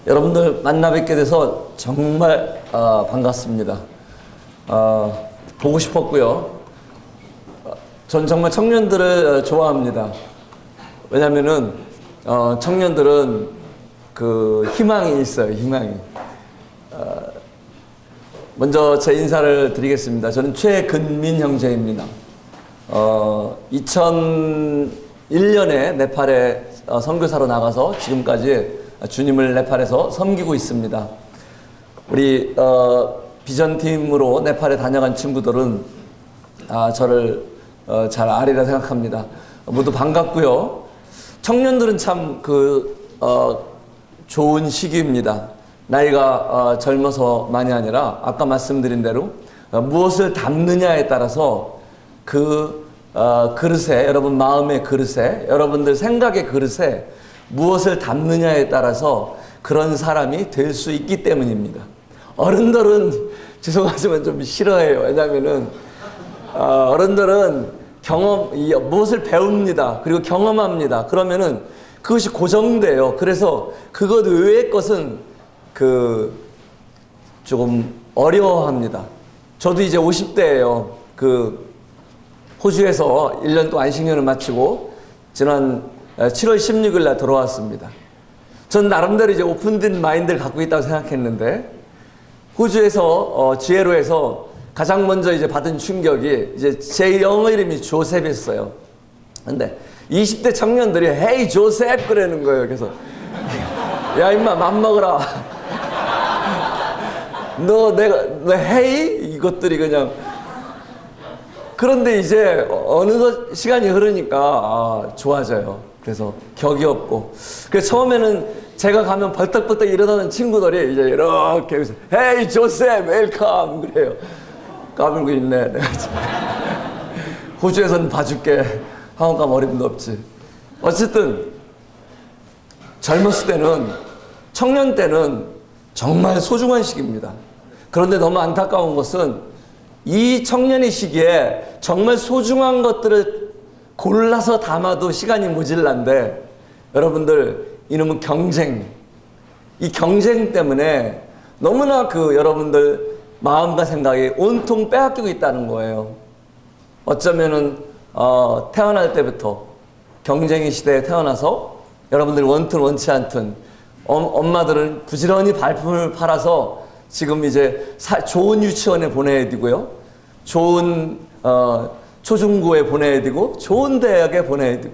여러분들 만나 뵙게 돼서 정말 반갑습니다. 보고 싶었고요. 전 정말 청년들을 좋아합니다. 왜냐면은 청년들은 그 희망이 있어요. 희망이. 먼저 제 인사를 드리겠습니다. 저는 최근민 형제입니다. 2001년에 네팔에 선교사로 나가서 지금까지 주님을 네팔에서 섬기고 있습니다. 우리 비전팀으로 네팔에 다녀간 친구들은 저를 잘 아리라 생각합니다. 모두 반갑고요. 청년들은 참 좋은 시기입니다. 나이가 젊어서만이 아니라 아까 말씀드린 대로 무엇을 담느냐에 따라서 그 그릇에, 여러분 마음의 그릇에, 여러분들 생각의 그릇에 무엇을 담느냐에 따라서 그런 사람이 될 수 있기 때문입니다. 어른들은 죄송하지만 좀 싫어해요. 왜냐면은 어른들은 무엇을 배웁니다. 그리고 경험합니다. 그러면은 그것이 고정돼요. 그래서 그것 외의 것은 조금 어려워합니다. 저도 이제 50대예요. 호주에서 1년 동안 안식년을 마치고 지난 7월 16일 날 돌아왔습니다. 전 나름대로 이제 오픈된 마인드를 갖고 있다고 생각했는데, 호주에서 지혜로에서 가장 먼저 이제 받은 충격이, 이제 제 영어 이름이 조셉이었어요. 근데 20대 청년들이 헤이 조셉 그러는 거예요. 그래서 야 임마 맘먹어라. 너 헤이? 이것들이 그냥. 그런데 이제 어느 시간이 흐르니까 좋아져요. 그래서 격이 없고. 그래서 처음에는 제가 가면 벌떡벌떡 일어나는 친구들이 이제 이렇게 해서 헤이 조셉 웰컴 그래요. 까불고 있네. 호주에서는 봐줄게. 한국 가면 어림도 없지. 어쨌든 젊었을 때는, 청년 때는 정말 소중한 시기입니다. 그런데 너무 안타까운 것은 이 청년의 시기에 정말 소중한 것들을 골라서 담아도 시간이 모질란데, 여러분들 이놈은 경쟁, 이 경쟁 때문에 너무나 여러분들 마음과 생각이 온통 빼앗기고 있다는 거예요. 어쩌면은 태어날 때부터 경쟁의 시대에 태어나서 여러분들이 원튼 원치 않든 엄마들은 부지런히 발품을 팔아서 지금 이제 좋은 유치원에 보내야 되고요, 좋은 초중고에 보내야 되고, 좋은 대학에 보내야 되고,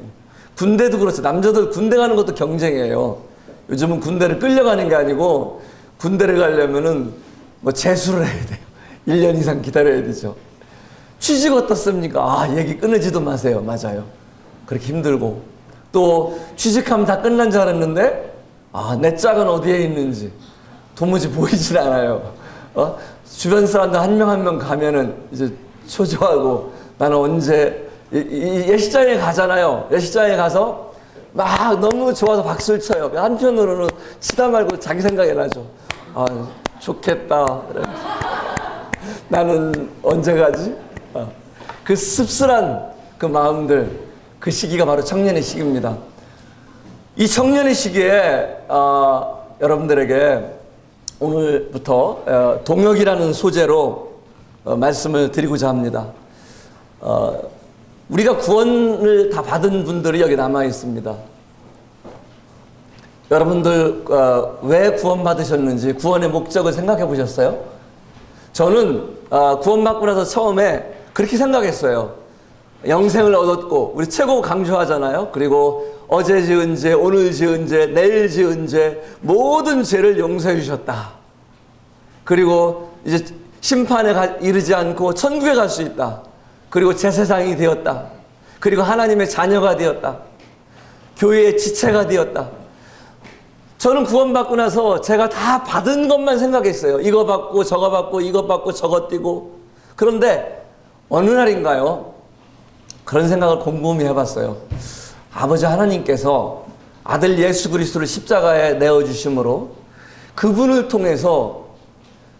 군대도 그렇죠. 남자들 군대 가는 것도 경쟁이에요. 요즘은 군대를 끌려가는 게 아니고 군대를 가려면은 재수를 해야 돼요. 1년 이상 기다려야 되죠. 취직 어떻습니까? 얘기 끊으지도 마세요. 맞아요. 그렇게 힘들고, 또 취직하면 다 끝난 줄 알았는데 내 짝은 어디에 있는지 도무지 보이질 않아요. 주변 사람들 한 명 한 명 가면은 이제 초조하고, 나는 언제 예식장에 가잖아요. 예식장에 가서 막 너무 좋아서 박수를 쳐요. 한편으로는 치다 말고 자기 생각이 나죠. 좋겠다. 나는 언제 가지? 그 씁쓸한 그 마음들, 그 시기가 바로 청년의 시기입니다. 이 청년의 시기에 여러분들에게 오늘부터 동역이라는 소재로 말씀을 드리고자 합니다. 우리가 구원을 다 받은 분들이 여기 남아 있습니다. 여러분들 왜 구원받으셨는지, 구원의 목적을 생각해 보셨어요? 저는 구원받고 나서 처음에 그렇게 생각했어요. 영생을 얻었고, 우리 최고 강조하잖아요. 그리고 어제 지은 죄, 오늘 지은 죄, 내일 지은 죄, 모든 죄를 용서해 주셨다. 그리고 이제 심판에 이르지 않고 천국에 갈 수 있다. 그리고 제 세상이 되었다. 그리고 하나님의 자녀가 되었다. 교회의 지체가 되었다. 저는 구원받고 나서 제가 다 받은 것만 생각했어요. 이거 받고 저거 받고 이거 받고 저거 띄고. 그런데 어느 날인가요? 그런 생각을 곰곰이 해봤어요. 아버지 하나님께서 아들 예수 그리스도를 십자가에 내어주심으로 그분을 통해서,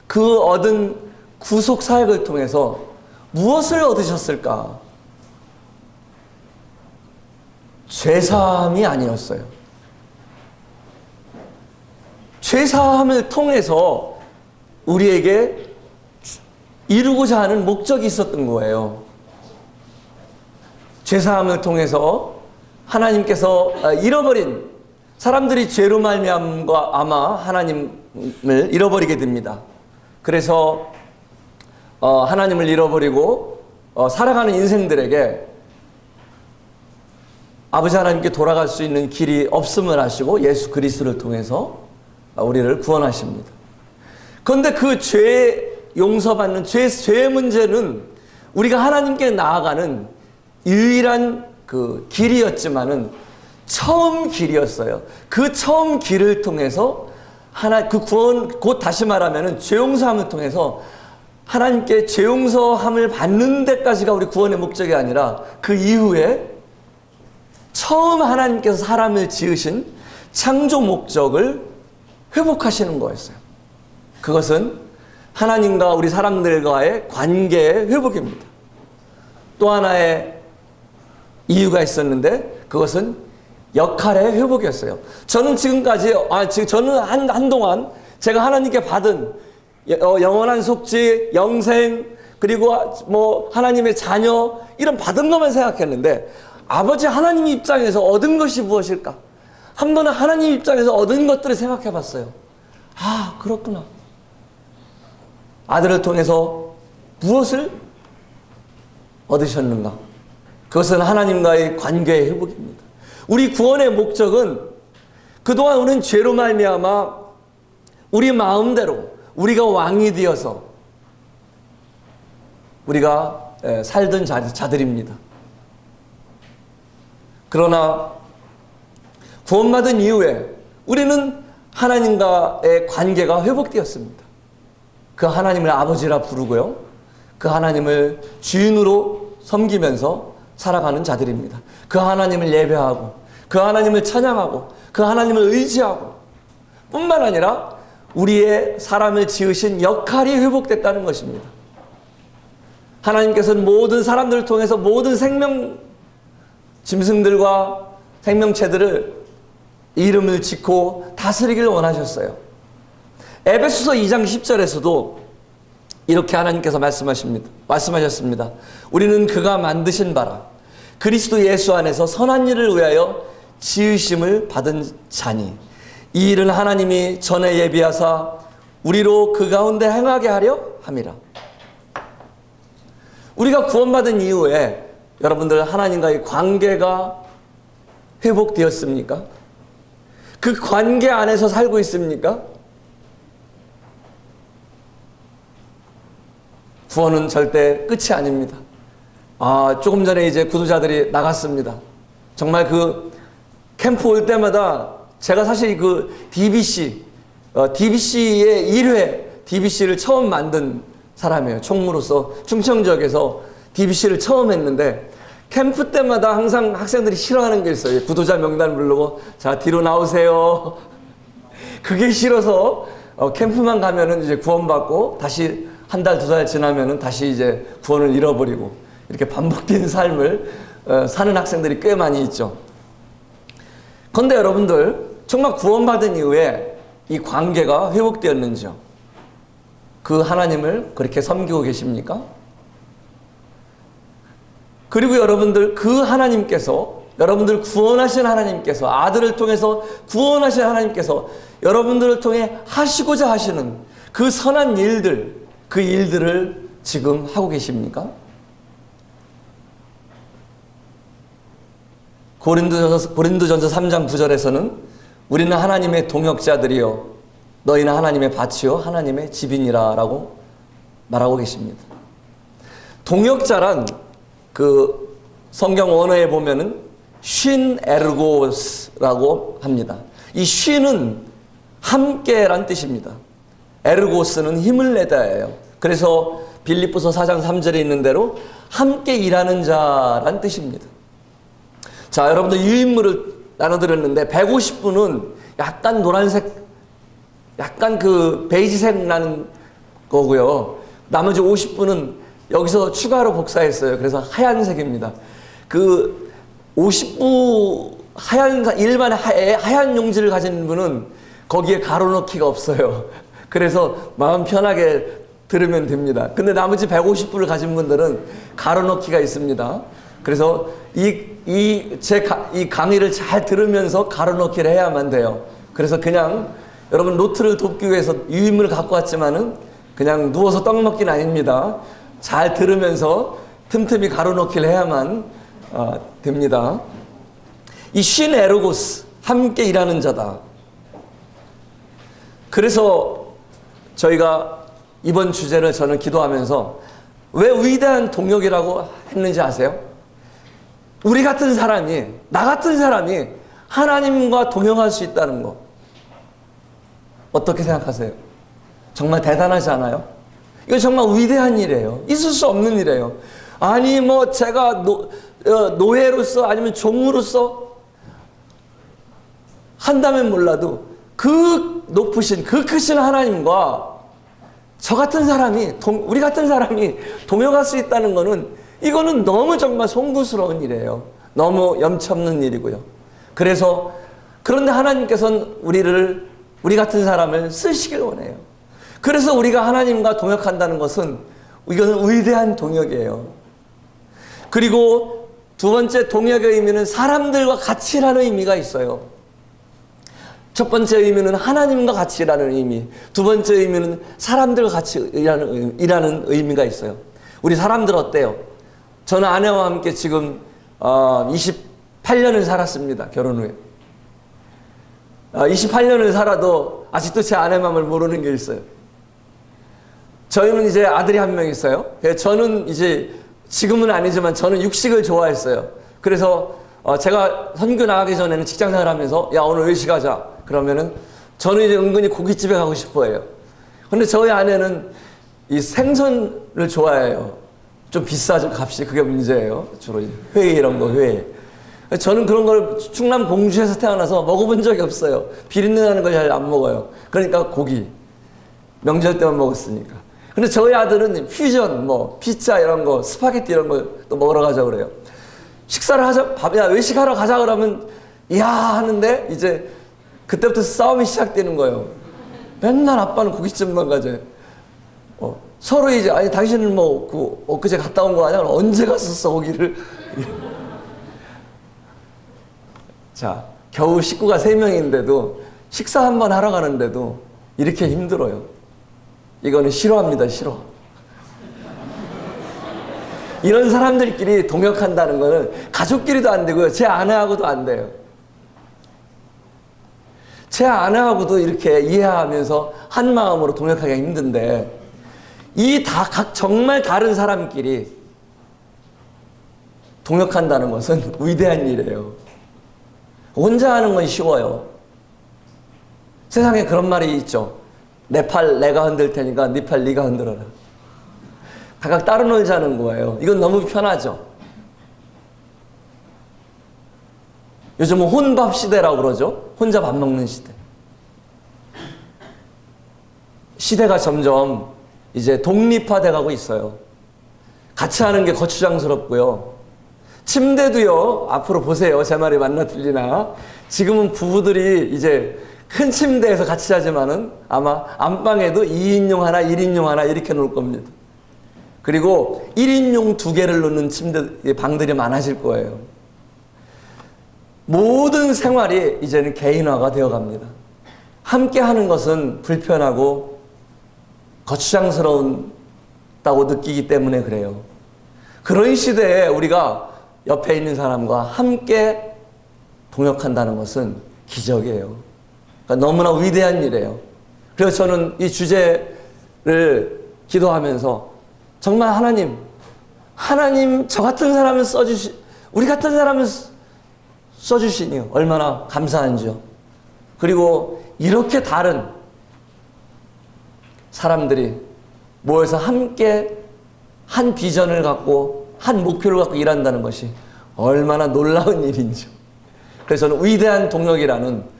그 얻은 구속 사역을 통해서 무엇을 얻으셨을까? 죄사함이 아니었어요. 죄사함을 통해서 우리에게 이루고자 하는 목적이 있었던 거예요. 죄사함을 통해서 하나님께서 잃어버린, 사람들이 죄로 말미암아 아마 하나님을 잃어버리게 됩니다. 그래서 하나님을 잃어버리고 살아가는 인생들에게 아버지 하나님께 돌아갈 수 있는 길이 없음을 아시고 예수 그리스도를 통해서 우리를 구원하십니다. 그런데 그 죄 용서받는 죄의 문제는 우리가 하나님께 나아가는 유일한 그 길이었지만은 처음 길이었어요. 그 처음 길을 통해서 그 구원, 곧 다시 말하면은 죄 용서함을 통해서 하나님께 죄 용서함을 받는 데까지가 우리 구원의 목적이 아니라 그 이후에 처음 하나님께서 사람을 지으신 창조 목적을 회복하시는 거였어요. 그것은 하나님과 우리 사람들과의 관계의 회복입니다. 또 하나의 이유가 있었는데 그것은 역할의 회복이었어요. 저는 지금까지 저는 한동안 제가 하나님께 받은 영원한 속죄, 영생, 그리고 뭐 하나님의 자녀 이런 받은 것만 생각했는데 아버지 하나님 입장에서 얻은 것이 무엇일까? 한 번은 하나님 입장에서 얻은 것들을 생각해 봤어요. 아, 그렇구나. 아들을 통해서 무엇을 얻으셨는가? 그것은 하나님과의 관계의 회복입니다. 우리 구원의 목적은 그동안 우리는 죄로 말미암아 우리 마음대로 우리가 왕이 되어서 우리가 살던 자들입니다. 그러나 구원받은 이후에 우리는 하나님과의 관계가 회복되었습니다. 그 하나님을 아버지라 부르고요. 그 하나님을 주인으로 섬기면서 살아가는 자들입니다. 그 하나님을 예배하고 그 하나님을 찬양하고 그 하나님을 의지하고 뿐만 아니라 우리의 사람을 지으신 역할이 회복됐다는 것입니다. 하나님께서는 모든 사람들을 통해서 모든 짐승들과 생명체들을 이름을 짓고 다스리기를 원하셨어요. 에베소서 2장 10절에서도 이렇게 하나님께서 말씀하셨습니다. 우리는 그가 만드신 바라 그리스도 예수 안에서 선한 일을 위하여 지으심을 받은 자니 이 일은 하나님이 전에 예비하사 우리로 그 가운데 행하게 하려 함이라. 우리가 구원받은 이후에 여러분들 하나님과의 관계가 회복되었습니까? 그 관계 안에서 살고 있습니까? 구원은 절대 끝이 아닙니다. 조금 전에 이제 구도자들이 나갔습니다. 정말 그 캠프 올 때마다 제가 사실 그 DBC의 1회 DBC를 처음 만든 사람이에요. 총무로서 충청 지역에서 DBC를 처음 했는데 캠프 때마다 항상 학생들이 싫어하는 게 있어요. 구도자 명단 부르고 자 뒤로 나오세요. 그게 싫어서 캠프만 가면은 이제 구원받고 다시 한 달, 두 달 지나면은 다시 이제 구원을 잃어버리고 이렇게 반복되는 삶을 사는 학생들이 꽤 많이 있죠. 그런데 여러분들 정말 구원받은 이후에 이 관계가 회복되었는지요? 그 하나님을 그렇게 섬기고 계십니까? 그리고 여러분들 그 하나님께서 여러분들 구원하신 하나님께서 아들을 통해서 구원하신 하나님께서 여러분들을 통해 하시고자 하시는 그 선한 일들 그 일들을 지금 하고 계십니까? 고린도전서 3장 9절에서는 우리는 하나님의 동역자들이요 너희는 하나님의 밭이요 하나님의 집이니라 라고 말하고 계십니다. 동역자란 그 성경 원어에 보면은 쉰 에르고스라고 합니다. 이 쉰은 함께란 뜻입니다. 에르고스는 힘을 내다예요. 그래서 빌립보서 4장 3절에 있는 대로 함께 일하는 자란 뜻입니다. 자, 여러분들 유인물을 나눠드렸는데 150분은 약간 노란색, 약간 그 베이지색 나는 거고요. 나머지 50분은 여기서 추가로 복사했어요. 그래서 하얀색입니다. 그 50부 일반 하얀 용지를 가진 분은 거기에 가로넣기가 없어요. 그래서 마음 편하게 들으면 됩니다. 근데 나머지 150불을 가진 분들은 가로넣기가 있습니다. 그래서 이 강의를 잘 들으면서 가로넣기를 해야만 돼요. 그래서 그냥 여러분 노트를 돕기 위해서 유인물을 갖고 왔지만은 그냥 누워서 떡 먹기는 아닙니다. 잘 들으면서 틈틈이 가로넣기를 해야만 됩니다. 이 쉰 에르고스, 함께 일하는 자다. 그래서 저희가 이번 주제를 저는 기도하면서 왜 위대한 동역이라고 했는지 아세요? 우리 같은 사람이, 나 같은 사람이 하나님과 동역할 수 있다는 거. 어떻게 생각하세요? 정말 대단하지 않아요? 이거 정말 위대한 일이에요. 있을 수 없는 일이에요. 아니 뭐 제가 노예로서 아니면 종으로서 한다면 몰라도 그 높으신 그 크신 하나님과 저 같은 사람이 우리 같은 사람이 동역할 수 있다는 거는 이거는 너무 정말 송구스러운 일이에요. 너무 염치없는 일이고요. 그래서 그런데 하나님께서는 우리 같은 사람을 쓰시길 원해요. 그래서 우리가 하나님과 동역한다는 것은 이것은 위대한 동역이에요. 그리고 두 번째 동역의 의미는 사람들과 같이 일하는 의미가 있어요. 첫 번째 의미는 하나님과 같이 일하는 의미, 두 번째 의미는 사람들과 같이 일하는 의미가 있어요. 우리 사람들 어때요? 저는 아내와 함께 지금 28년을 살았습니다. 결혼 후에. 28년을 살아도 아직도 제 아내 마음을 모르는 게 있어요. 저희는 이제 아들이 한 명 있어요. 저는 이제 지금은 아니지만 저는 육식을 좋아했어요. 그래서 제가 선교 나가기 전에는 직장생활 하면서 야 오늘 외식하자 그러면은 저는 이제 은근히 고깃집에 가고 싶어 해요. 근데 저희 아내는 이 생선을 좋아해요. 좀 비싸죠 값이. 그게 문제예요. 주로 회 이런 거 회. 저는 그런 걸 충남 공주에서 태어나서 먹어본 적이 없어요. 비린내 나는 걸 잘 안 먹어요. 그러니까 고기 명절 때만 먹었으니까. 근데 저희 아들은 퓨전 뭐 피자 이런 거 스파게티 이런 거 또 먹으러 가자고 그래요. 식사를 하자 야 외식하러 가자 그러면 이야 하는데 이제 그때부터 싸움이 시작되는 거예요. 맨날 아빠는 고깃집만 가재. 서로 이제 아니 당신은 뭐 엊그제 갔다 온 거 아니야? 언제 갔었어 거기를? 자 겨우 식구가 3명인데도 식사 한번 하러 가는데도 이렇게 힘들어요. 이거는 싫어합니다. 싫어. 이런 사람들끼리 동역한다는 거는 가족끼리도 안 되고요. 제 아내하고도 안 돼요. 제 아내하고도 이렇게 이해하면서 한 마음으로 동역하기가 힘든데 이 각 정말 다른 사람끼리 동역한다는 것은 위대한 일이에요. 혼자 하는 건 쉬워요. 세상에 그런 말이 있죠. 내 팔 내가 흔들 테니까 네 팔 네가 흔들어라. 각각 따로 놀자는 거예요. 이건 너무 편하죠. 요즘은 혼밥 시대라고 그러죠. 혼자 밥 먹는 시대. 시대가 점점 이제 독립화돼 가고 있어요. 같이 하는 게 거추장스럽고요. 침대도요. 앞으로 보세요. 제 말이 맞나 틀리나. 지금은 부부들이 이제 큰 침대에서 같이 자지만은 아마 안방에도 2인용 하나, 1인용 하나 이렇게 놓을 겁니다. 그리고 1인용 2개를 놓는 침대, 방들이 많아질 거예요. 모든 생활이 이제는 개인화가 되어 갑니다. 함께 하는 것은 불편하고 거추장스러웠다고 느끼기 때문에 그래요. 그런 시대에 우리가 옆에 있는 사람과 함께 동역한다는 것은 기적이에요. 그러니까 너무나 위대한 일이에요. 그래서 저는 이 주제를 기도하면서 정말 하나님 저 같은 사람을 우리 같은 사람을 써주시니 얼마나 감사한지요. 그리고 이렇게 다른 사람들이 모여서 함께 한 비전을 갖고 한 목표를 갖고 일한다는 것이 얼마나 놀라운 일인지요. 그래서 저는 위대한 동역이라는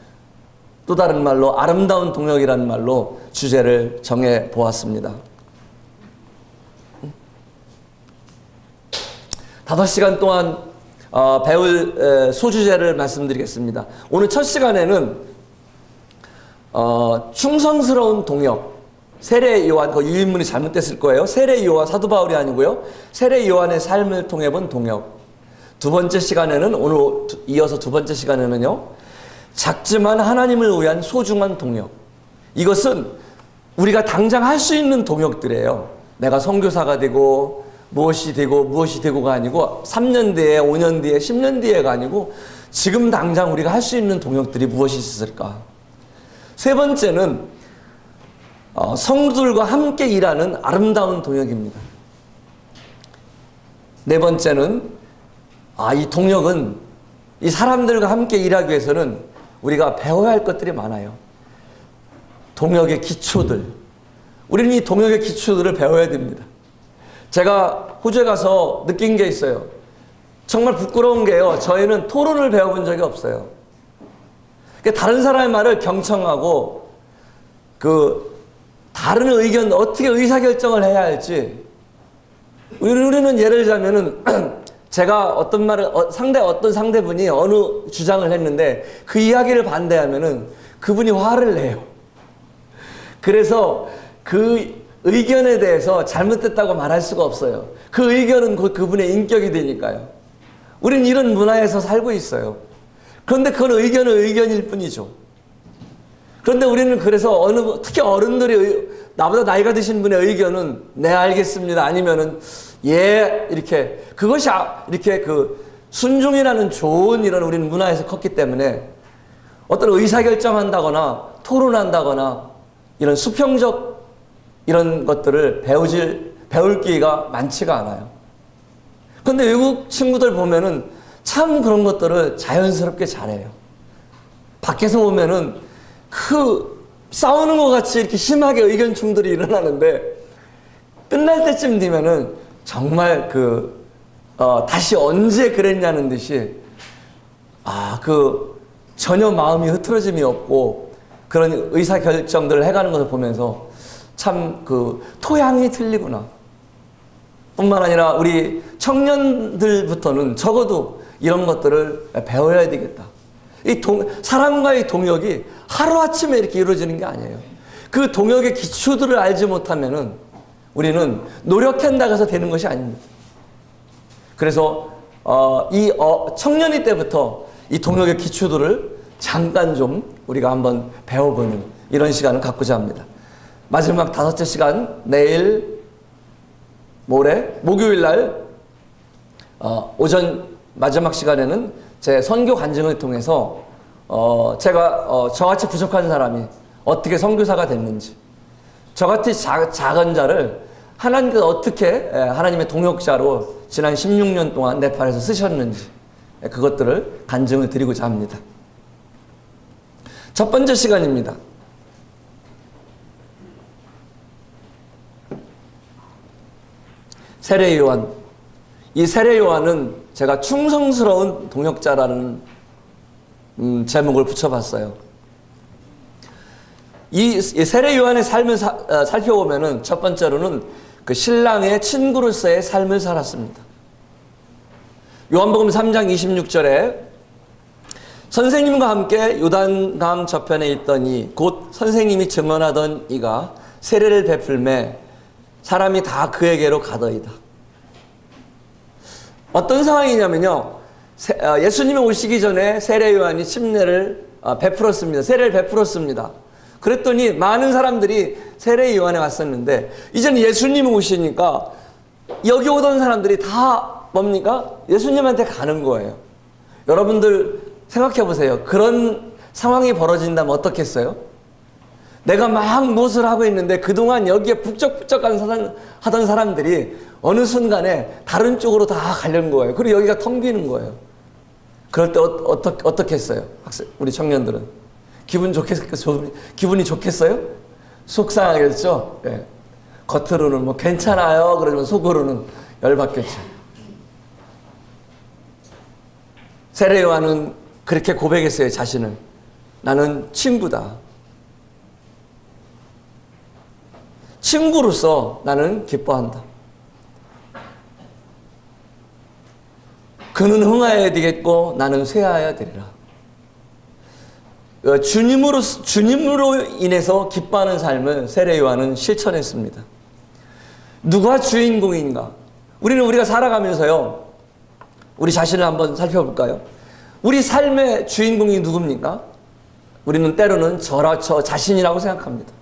또 다른 말로 아름다운 동역이라는 말로 주제를 정해 보았습니다. 5시간 동안 배울 소주제를 말씀드리겠습니다. 오늘 첫 시간에는 충성스러운 동역. 세례 요한, 그 유인문이 잘못됐을 거예요. 세례 요한, 사도 바울이 아니고요. 세례 요한의 삶을 통해 본 동역. 두 번째 시간에는, 오늘 이어서 두 번째 시간에는요, 작지만 하나님을 위한 소중한 동역. 이것은 우리가 당장 할 수 있는 동역들이에요. 내가 선교사가 되고 무엇이 되고가 아니고 3년 뒤에, 5년 뒤에, 10년 뒤에가 아니고 지금 당장 우리가 할 수 있는 동역들이 무엇이 있을까? 세 번째는 성도들과 함께 일하는 아름다운 동역입니다. 네 번째는 이 동역은 이 사람들과 함께 일하기 위해서는 우리가 배워야 할 것들이 많아요. 동역의 기초들. 우리는 이 동역의 기초들을 배워야 됩니다. 제가 호주에 가서 느낀 게 있어요. 정말 부끄러운 게요. 저희는 토론을 배워본 적이 없어요. 다른 사람의 말을 경청하고 다른 의견, 어떻게 의사결정을 해야 할지. 우리는 예를 들자면은 제가 어떤 말을, 어떤 상대분이 어느 주장을 했는데 그 이야기를 반대하면은 그분이 화를 내요. 그래서 그 의견에 대해서 잘못됐다고 말할 수가 없어요. 그 의견은 그분의 인격이 되니까요. 우리는 이런 문화에서 살고 있어요. 그런데 그건 의견은 의견일 뿐이죠. 그런데 우리는 그래서 특히 어른들이, 나보다 나이가 드신 분의 의견은 네, 알겠습니다. 아니면은 예, 이렇게, 그것이 이렇게 순종이라는 좋은 이런 우리는 문화에서 컸기 때문에 어떤 의사결정한다거나 토론한다거나 이런 수평적 이런 것들을 배울 기회가 많지가 않아요. 그런데 외국 친구들 보면은 참 그런 것들을 자연스럽게 잘해요. 밖에서 보면은 싸우는 것 같이 이렇게 심하게 의견 충돌이 일어나는데 끝날 때쯤 되면은 정말 다시 언제 그랬냐는 듯이 전혀 마음이 흐트러짐이 없고 그런 의사결정들을 해가는 것을 보면서 참 토양이 틀리구나. 뿐만 아니라 우리 청년들부터는 적어도 이런 것들을 배워야 되겠다. 사람과의 동역이 하루아침에 이렇게 이루어지는 게 아니에요. 그 동역의 기초들을 알지 못하면은 우리는 노력한다고 해서 되는 것이 아닙니다. 그래서 청년이 때부터 이 동역의 기초들을 잠깐 좀 우리가 한번 배워보는 이런 시간을 갖고자 합니다. 마지막 5째 시간, 내일, 모레, 목요일 날 오전 마지막 시간에는 제 선교 간증을 통해서 제가 저같이 부족한 사람이 어떻게 선교사가 됐는지, 저같이 작은 자를 하나님께서 어떻게 하나님의 동역자로 지난 16년 동안 네팔에서 쓰셨는지 그것들을 간증을 드리고자 합니다. 첫 번째 시간입니다. 세례 요한. 이 세례 요한은 제가 충성스러운 동역자라는 제목을 붙여봤어요. 이 세례 요한의 삶을 살펴보면은 첫 번째로는 그 신랑의 친구로서의 삶을 살았습니다. 요한복음 3장 26절에 선생님과 함께 요단강 저편에 있더니 곧 선생님이 증언하던 이가 세례를 베풀매 사람이 다 그에게로 가더이다. 어떤 상황이냐면요. 예수님이 오시기 전에 세례 요한이 침례를 베풀었습니다. 세례를 베풀었습니다. 그랬더니 많은 사람들이 세례 요한에 왔었는데 이제는 예수님이 오시니까 여기 오던 사람들이 다 뭡니까? 예수님한테 가는 거예요. 여러분들 생각해 보세요. 그런 상황이 벌어진다면 어떻겠어요? 내가 막 무엇을 하고 있는데 그동안 여기에 북적북적 하던 사람들이 어느 순간에 다른 쪽으로 다 가려는 거예요. 그리고 여기가 텅 비는 거예요. 그럴 때 어떻게 했어요? 우리 청년들은 기분이 좋겠어요? 속상하겠죠? 네. 겉으로는 뭐 괜찮아요 그러지만 속으로는 열받겠죠. 세례 요한은 그렇게 고백했어요. 자신을. 나는 친구다. 친구로서 나는 기뻐한다. 그는 흥하여야 되겠고 나는 쇠하여야 되리라. 주님으로 인해서 기뻐하는 삶을 세례 요한은 실천했습니다. 누가 주인공인가? 우리가 살아가면서요, 우리 자신을 한번 살펴볼까요? 우리 삶의 주인공이 누굽니까? 우리는 때로는 저 자신이라고 생각합니다.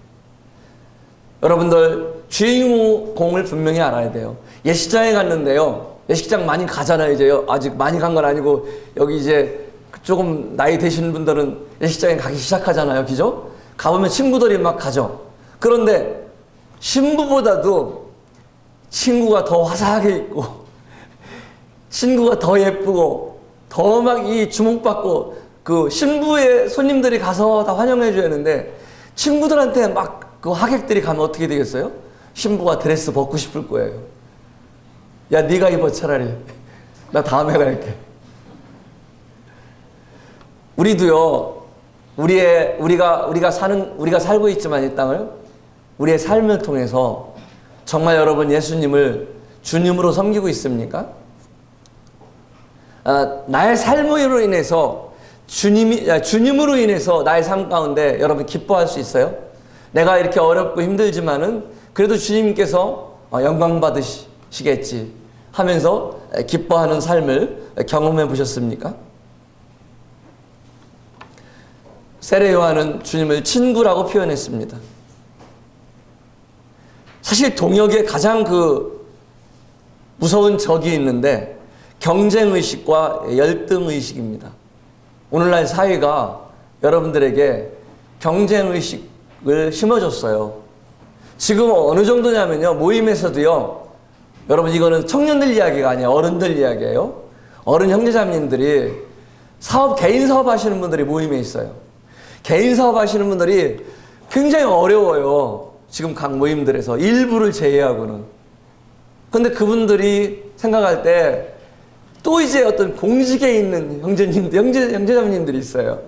여러분들, 주인공을 분명히 알아야 돼요. 예식장에 갔는데요, 예식장 많이 가잖아요, 이제요. 아직 많이 간 건 아니고, 여기 이제 조금 나이 되신 분들은 예식장에 가기 시작하잖아요, 그죠? 가보면 친구들이 막 가죠. 그런데 신부보다도 친구가 더 화사하게 입고, 친구가 더 예쁘고, 더 막 이 주목받고, 그 신부의 손님들이 가서 다 환영해줘야 하는데, 친구들한테 막 그 하객들이 가면 어떻게 되겠어요? 신부가 드레스 벗고 싶을 거예요. 야, 네가 입어 차라리. 나 다음에 갈게. 우리도요, 우리가 살고 있지만 이 땅을, 우리의 삶을 통해서 정말 여러분 예수님을 주님으로 섬기고 있습니까? 나의 삶으로 인해서 주님으로 인해서 나의 삶 가운데 여러분 기뻐할 수 있어요? 내가 이렇게 어렵고 힘들지만은 그래도 주님께서 영광 받으시겠지 하면서 기뻐하는 삶을 경험해 보셨습니까? 세례 요한은 주님을 친구라고 표현했습니다. 사실 동역에 가장 무서운 적이 있는데 경쟁의식과 열등의식입니다. 오늘날 사회가 여러분들에게 경쟁의식을 심어줬어요. 지금 어느 정도냐면요, 모임에서도요, 여러분 이거는 청년들 이야기가 아니에요. 어른들 이야기예요. 어른 형제자매님들이 개인 사업 하시는 분들이 모임에 있어요. 개인 사업 하시는 분들이 굉장히 어려워요. 지금 각 모임들에서 일부를 제외하고는. 근데 그분들이 생각할 때 또 이제 어떤 공직에 있는 형제자매님들이 있어요.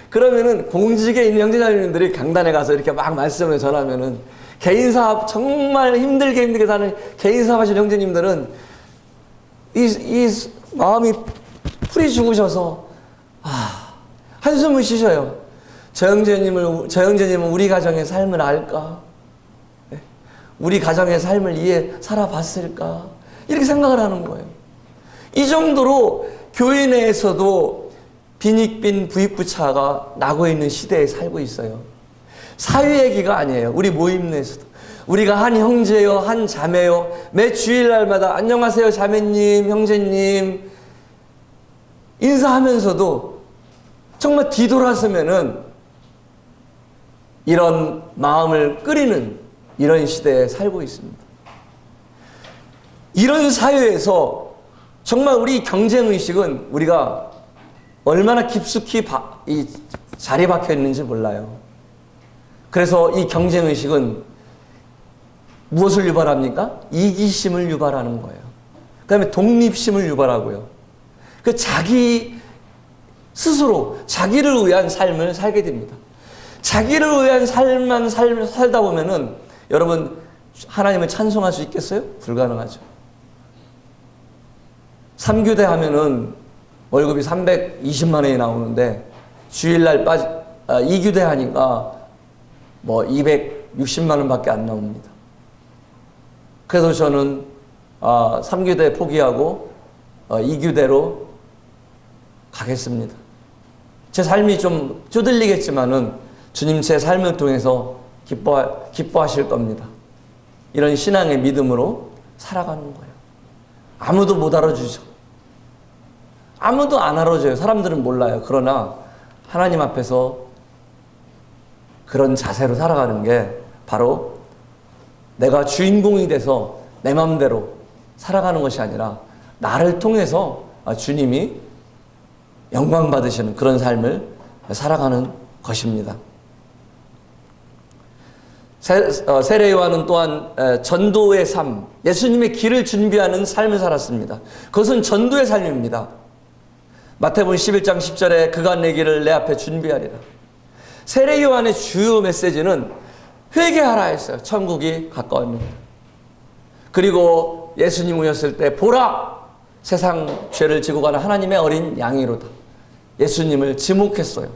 그러면은 공직에 있는 형제자매님들이 강단에 가서 이렇게 막 말씀을 전하면은 개인 사업 정말 힘들게 사는 개인 사업 하시는 형제님들은 이 마음이 풀이 죽으셔서 한숨을 쉬셔요. 저 형제님은 우리 가정의 삶을 알까? 우리 가정의 삶을 살아봤을까? 이렇게 생각을 하는 거예요. 이 정도로 교회 내에서도 빈익빈 부익부차가 나고 있는 시대에 살고 있어요. 사회 얘기가 아니에요. 우리 모임 내에서도. 우리가 한 형제요, 한 자매요, 매 주일날마다 안녕하세요 자매님, 형제님 인사하면서도 정말 뒤돌아서면은 이런 마음을 끓이는 이런 시대에 살고 있습니다. 이런 사회에서 정말 우리 경쟁의식은 우리가 얼마나 깊숙이 자리 박혀 있는지 몰라요. 그래서 이 경쟁의식은 무엇을 유발합니까? 이기심을 유발하는 거예요. 그 다음에 독립심을 유발하고요. 자기 스스로 자기를 위한 삶을 살게 됩니다. 자기를 위한 삶만 살다 보면은 여러분 하나님을 찬송할 수 있겠어요? 불가능하죠. 3교대 하면은 월급이 320만 원이 나오는데 주일날 2교대 하니까 뭐 260만 원밖에 안 나옵니다. 그래서 저는 3교대 포기하고 2교대로 가겠습니다. 제 삶이 좀 쪼들리겠지만은 주님 제 삶을 통해서 기뻐하실 겁니다. 이런 신앙의 믿음으로 살아가는 거예요. 아무도 못 알아주죠. 아무도 안 알아줘요. 사람들은 몰라요. 그러나 하나님 앞에서 그런 자세로 살아가는 게 바로 내가 주인공이 돼서 내 마음대로 살아가는 것이 아니라 나를 통해서 주님이 영광 받으시는 그런 삶을 살아가는 것입니다. 세례 요한은 또한 전도의 삶, 예수님의 길을 준비하는 삶을 살았습니다. 그것은 전도의 삶입니다. 마태복음 11장 10절에 그가 내 길을 내 앞에 준비하리라. 세례 요한의 주요 메시지는 회개하라 했어요. 천국이 가까웠느니라. 그리고 예수님 오셨을 때 보라 세상 죄를 지고 가는 하나님의 어린 양이로다. 예수님을 지목했어요.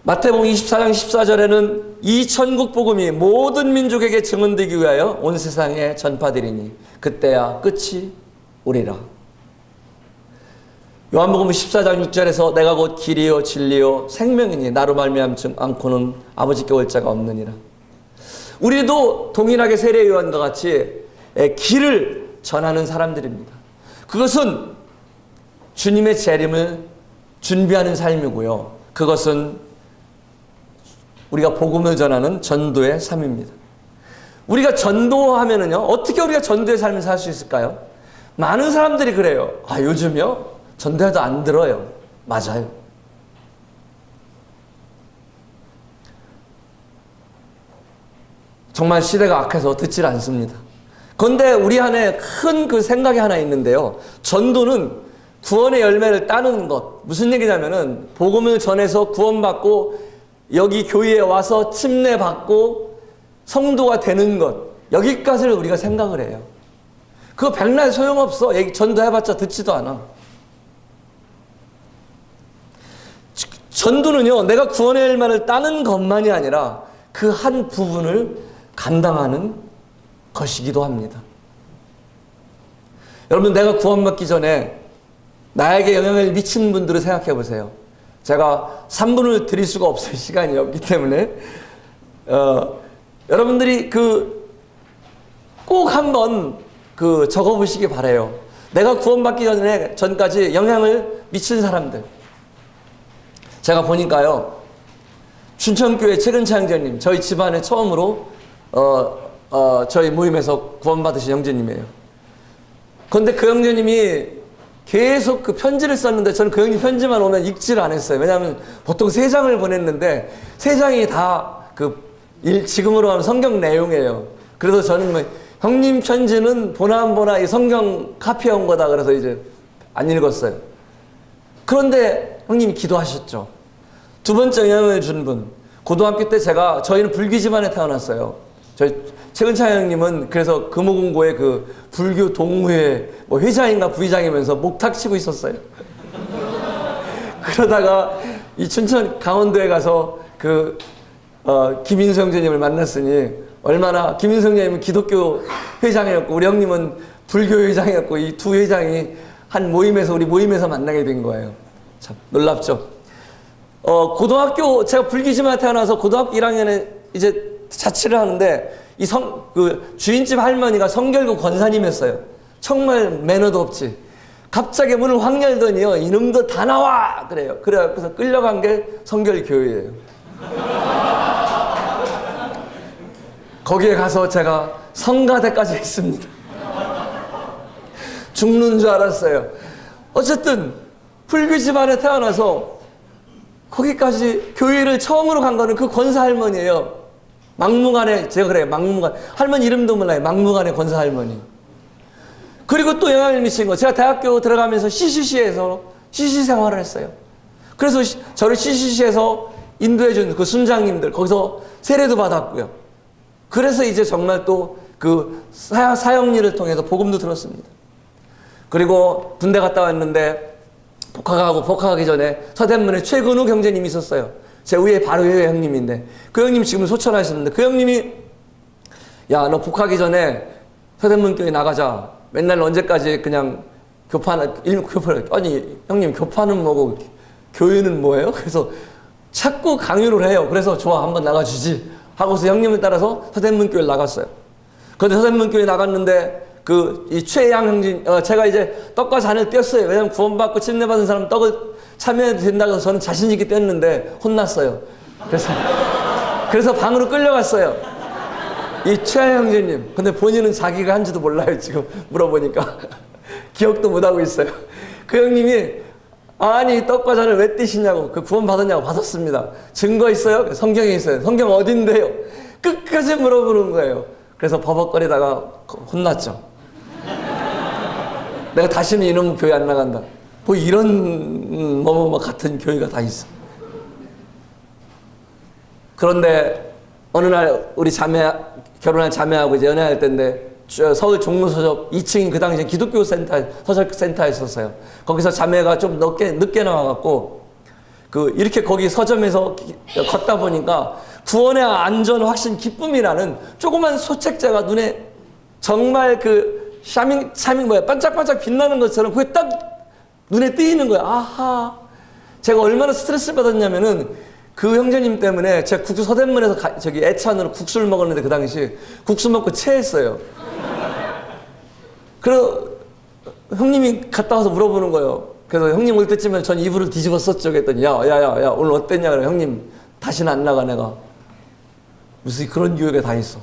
마태복음 24장 14절에는 이 천국 복음이 모든 민족에게 증언되기 위하여 온 세상에 전파되리니 그때야 끝이 오리라. 요한복음 14장 6절에서 내가 곧 길이요 진리요 생명이니 나로 말미암지 않고는 아버지께 올 자가 없느니라. 우리도 동일하게 세례 요한과 같이 길을 전하는 사람들입니다. 그것은 주님의 재림을 준비하는 삶이고요. 그것은 우리가 복음을 전하는 전도의 삶입니다. 우리가 전도하면은요, 어떻게 우리가 전도의 삶을 살 수 있을까요? 많은 사람들이 그래요. 아, 요즘요? 전도해도 안 들어요. 맞아요. 정말 시대가 악해서 듣질 않습니다. 그런데 우리 안에 큰 그 생각이 하나 있는데요. 전도는 구원의 열매를 따는 것. 무슨 얘기냐면은 복음을 전해서 구원받고 여기 교회에 와서 침례받고 성도가 되는 것. 여기까지를 우리가 생각을 해요. 그거 백날 소용없어. 전도해봤자 듣지도 않아. 전도는요, 내가 구원의 열매를 따는 것만이 아니라 그 한 부분을 감당하는 것이기도 합니다. 여러분, 내가 구원받기 전에 나에게 영향을 미친 분들을 생각해 보세요. 제가 3분을 드릴 수가 없을 시간이 없기 때문에 여러분들이 꼭 한번 적어보시기 바라요. 내가 구원받기 전까지 영향을 미친 사람들. 제가 보니까요, 춘천교회 최근창 형제님, 저희 집안에 처음으로 저희 모임에서 구원받으신 형제님이에요. 그런데 그 형제님이 계속 그 편지를 썼는데 저는 그 형님 편지만 오면 읽지를 않았어요. 왜냐하면 보통 3장을 보냈는데 3장이 다 지금으로 하면 성경 내용이에요. 그래서 저는 형님 편지는 보나 안 보나 이 성경 카피한 거다 그래서 이제 안 읽었어요. 그런데 형님이 기도하셨죠. 두 번째 영향을 준 분, 고등학교 때 저희는 불교 집안에 태어났어요. 저희 최근차 형님은 그래서 금호공고의 불교 동호회 회장인가 부회장이면서 목탁 치고 있었어요. 그러다가 이 춘천 강원도에 가서 김인수 형제님을 만났으니 얼마나 김인수 형제님은 기독교 회장이었고 우리 형님은 불교 회장이었고 이 두 회장이 한 모임에서 우리 모임에서 만나게 된 거예요. 참 놀랍죠. 제가 불교집안에 태어나서 고등학교 1학년에 이제 자취를 하는데 주인집 할머니가 성결교 권사님이었어요. 정말 매너도 없지. 갑자기 문을 확 열더니요, 이놈도 다 나와! 그래요. 그래서 끌려간 게 성결교회예요. 거기에 가서 제가 성가대까지 했습니다. 죽는 줄 알았어요. 어쨌든 불교 집안에 태어나서 거기까지 교회를 처음으로 간 거는 그 권사 할머니예요. 막무가내, 제가 그래요. 막무가내. 할머니 이름도 몰라요. 막무가내 권사 할머니. 그리고 또 영향을 미친 거. 제가 대학교 들어가면서 CCC에서 CC 생활을 했어요. 그래서 저를 CCC에서 인도해준 그 순장님들, 거기서 세례도 받았고요. 그래서 이제 정말 또 사역일을 통해서 복음도 들었습니다. 그리고 군대 갔다 왔는데 복학하기 전에 서대문에 최근우 형제님이 있었어요. 제 바로 위에 형님인데 그 형님 지금 소천하셨는데 그 형님이 야, 너 복학하기 전에 서대문 교회 나가자. 맨날 언제까지 그냥 아니 형님 교파는 뭐고 교회는 뭐예요? 그래서 자꾸 강요를 해요. 그래서 좋아 한번 나가주지 하고서 형님을 따라서 서대문 교회를 나갔어요. 그런데 서대문 교회 나갔는데 이 최양 형님, 제가 이제 떡과 잔을 떼었어요. 왜냐면 구원받고 침례받은 사람 떡을 참여해도 된다고 해서 저는 자신있게 뗐는데 혼났어요. 그래서 방으로 끌려갔어요. 이 최양 형제님. 근데 본인은 자기가 한지도 몰라요. 지금 물어보니까. 기억도 못하고 있어요. 그 형님이 아니 떡과 잔을 왜 떼시냐고. 구원 받았냐고. 받았습니다. 증거 있어요? 성경에 있어요. 성경 어딘데요? 끝까지 물어보는 거예요. 그래서 버벅거리다가 혼났죠. 내가 다시는 이놈 교회 안 나간다. 이런 같은 교회가 다 있어. 그런데 어느 날 우리 결혼한 자매하고 이제 연애할 때인데 서울 종로서적 2층인 그 당시에 기독교 센터, 서적센터에 있었어요. 거기서 자매가 좀 늦게 나와갖고 이렇게 거기 서점에서 걷다 보니까 구원의 안전, 확신, 기쁨이라는 조그만 소책자가 눈에 정말 반짝반짝 빛나는 것처럼 그게 딱 눈에 띄는 거야. 아하. 제가 얼마나 스트레스를 받았냐면은 그 형제님 때문에 제가 국수 서대문에서 애찬으로 국수를 먹었는데 그 당시 국수 먹고 체했어요. 그래서 형님이 갔다 와서 물어보는 거예요. 그래서 형님 올 때쯤에 전 이불을 뒤집었었죠. 그랬더니 야 오늘 어땠냐 그래. 형님 다시는 안 나가 내가. 무슨 그런 교육에 다 있어.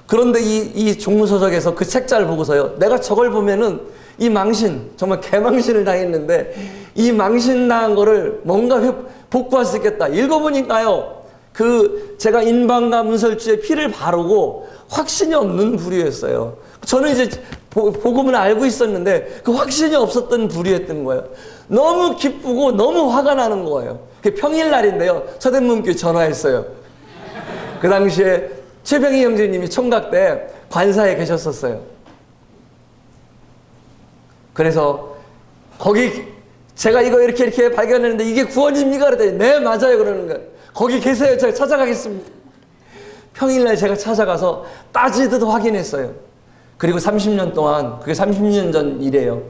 그런데 이 종무서적에서 그 책자를 보고서요. 내가 저걸 보면은 이 망신, 정말 개망신을 당했는데 이 망신 당한 거를 뭔가 복구할 수 있겠다. 읽어보니까요. 제가 인방과 문설주에 피를 바르고 확신이 없는 부류였어요. 저는 이제 복음을 알고 있었는데 그 확신이 없었던 부류였던 거예요. 너무 기쁘고 너무 화가 나는 거예요. 그게 평일날인데요. 서대문교회 전화했어요. 그 당시에 최병희 형제님이 총각 때 관사에 계셨었어요. 그래서 거기 제가 이거 이렇게 발견했는데 이게 구원입니까? 그랬더니 네 맞아요 그러는 거예요. 거기 계세요. 제가 찾아가겠습니다. 평일날 제가 찾아가서 따지듯 확인했어요. 그리고 30년 동안, 그게 30년 전 일이에요.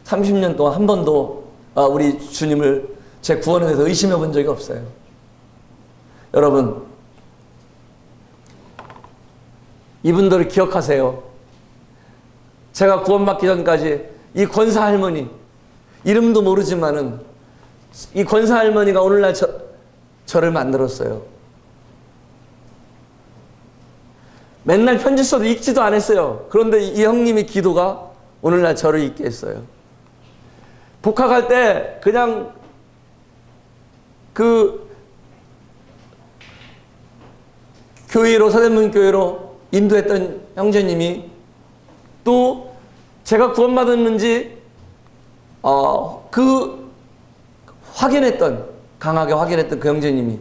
30년 동안 한 번도 우리 주님을 제 구원에 대해서 의심해 본 적이 없어요. 여러분, 이분들을 기억하세요. 제가 구원받기 전까지 이 권사 할머니, 이름도 모르지만은 이 권사 할머니가 오늘날 저를 만들었어요. 맨날 편지 써도 읽지도 않았어요. 그런데 이 형님의 기도가 오늘날 저를 읽게 했어요. 복학할 때 그냥 교회로, 서대문 교회로 인도했던 형제님이 또 제가 구원받았는지 강하게 확인했던 그 형제님이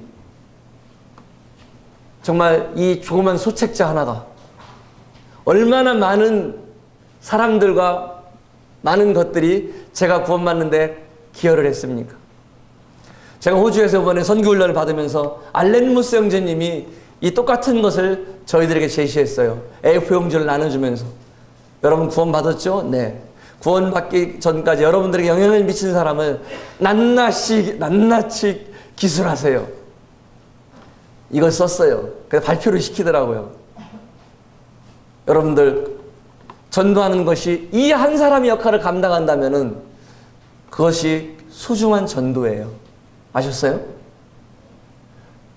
정말 이 조그만 소책자 하나가 얼마나 많은 사람들과 많은 것들이 제가 구원받는데 기여를 했습니까? 제가 호주에서 이번에 선교훈련을 받으면서 알렌 무스 형제님이 이 똑같은 것을 저희들에게 제시했어요. A4 용지를 나눠주면서. 여러분 구원받았죠? 네. 구원받기 전까지 여러분들에게 영향을 미친 사람을 낱낱이 기술하세요. 이걸 썼어요. 그래서 발표를 시키더라고요. 여러분들 전도하는 것이 이 한 사람의 역할을 감당한다면은 그것이 소중한 전도예요. 아셨어요?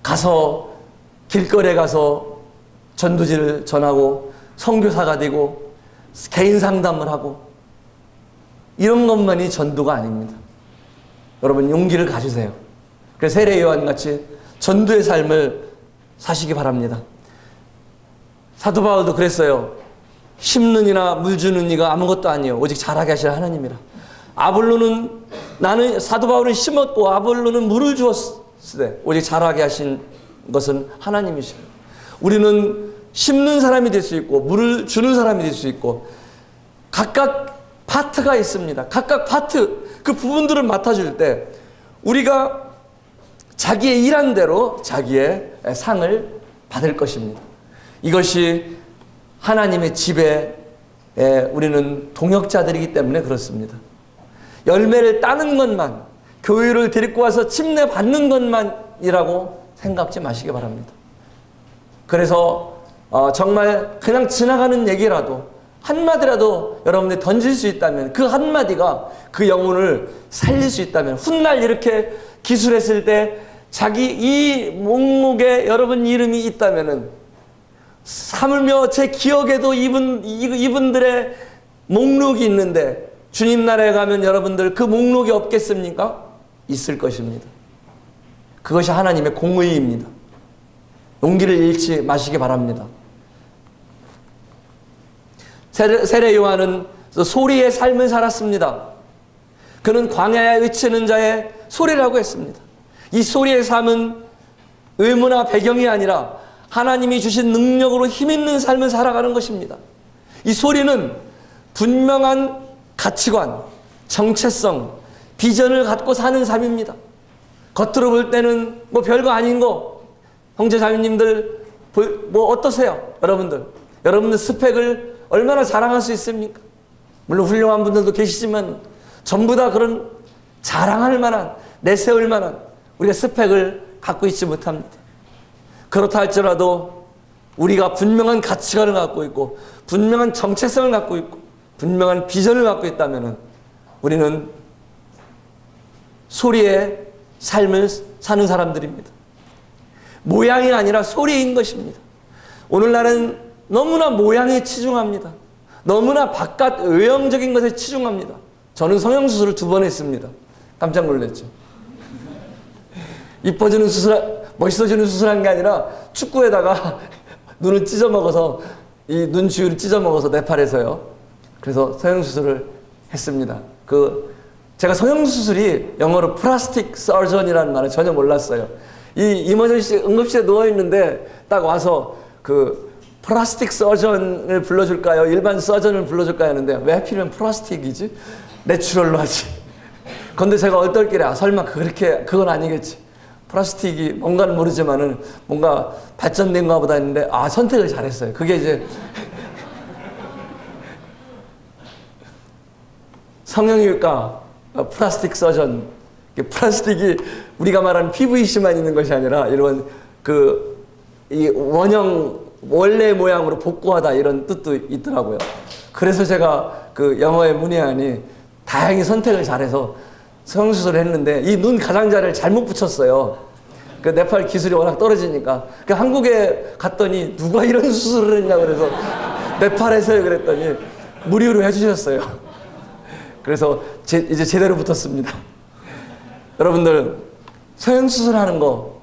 가서 길거리에 가서 전도지를 전하고 선교사가 되고 개인 상담을 하고 이런 것만이 전도가 아닙니다. 여러분 용기를 가지세요. 그래서 세례 요한같이 전도의 삶을 사시기 바랍니다. 사도 바울도 그랬어요. 심는 이나 물 주는 이가 아무것도 아니요 오직 자라게 하실 하나님이라. 나는 사도 바울은 심었고 아볼로는 물을 주었으되 오직 자라게 하신 것은 하나님이시라. 우리는 심는 사람이 될 수 있고 물을 주는 사람이 될 수 있고 각각 파트가 있습니다. 각각 파트 그 부분들을 맡아줄 때 우리가 자기의 일한 대로 자기의 상을 받을 것입니다. 이것이 하나님의 집에 우리는 동역자들이기 때문에 그렇습니다. 열매를 따는 것만, 교회를 데리고 와서 침례 받는 것만이라고 생각지 마시기 바랍니다. 그래서 정말 그냥 지나가는 얘기라도 한마디라도 여러분들이 던질 수 있다면 그 한마디가 그 영혼을 살릴 수 있다면 훗날 이렇게 기술했을 때 자기 이 목록에 여러분 이름이 있다면은 하물며 제 기억에도 이분들의 목록이 있는데 주님 나라에 가면 여러분들 그 목록이 없겠습니까? 있을 것입니다. 그것이 하나님의 공의입니다. 용기를 잃지 마시기 바랍니다. 세례 요한은 소리의 삶을 살았습니다. 그는 광야에 외치는 자의 소리라고 했습니다. 이 소리의 삶은 의무나 배경이 아니라 하나님이 주신 능력으로 힘있는 삶을 살아가는 것입니다. 이 소리는 분명한 가치관, 정체성, 비전을 갖고 사는 삶입니다. 겉으로 볼 때는 뭐 별거 아닌 거, 형제 자매님들 뭐 어떠세요? 여러분들 스펙을 얼마나 자랑할 수 있습니까? 물론 훌륭한 분들도 계시지만 전부 다 그런 자랑할 만한, 내세울 만한 우리가 스펙을 갖고 있지 못합니다. 그렇다 할지라도 우리가 분명한 가치관을 갖고 있고 분명한 정체성을 갖고 있고 분명한 비전을 갖고 있다면 우리는 소리의 삶을 사는 사람들입니다. 모양이 아니라 소리인 것입니다. 오늘날은 너무나 모양에 치중합니다. 너무나 바깥 외형적인 것에 치중합니다. 저는 성형수술을 2번 했습니다. 깜짝 놀랐죠. 이뻐지는 수술, 멋있어지는 수술한 게 아니라 축구에다가 눈을 찢어먹어서 이 눈 주위를 찢어먹어서 네팔에서요. 그래서 성형수술을 했습니다. 제가 성형수술이 영어로 플라스틱 서전이라는 말을 전혀 몰랐어요. 이 이머전시 응급실에 누워있는데 딱 와서 플라스틱 서전을 불러줄까요? 일반 서전을 불러줄까요? 하는데 왜 하필이면 플라스틱이지? 내추럴로 하지. 근데 제가 얼떨결에 설마 그건 아니겠지. 플라스틱이 뭔가는 모르지만은 뭔가 발전된가 보다 했는데 선택을 잘했어요. 그게 이제 성형외과 플라스틱 서전. 플라스틱이 우리가 말하는 PVC만 있는 것이 아니라 이런 이 원래 모양으로 복구하다 이런 뜻도 있더라고요. 그래서 제가 영어의 문외한이 다행히 선택을 잘해서 성형수술을 했는데 이 눈 가장자리를 잘못 붙였어요. 네팔 기술이 워낙 떨어지니까. 한국에 갔더니 누가 이런 수술을 했냐고 그래서 네팔에서요 그랬더니 무료로 해주셨어요. 그래서 이제 제대로 붙었습니다. 여러분들 성형수술하는 거,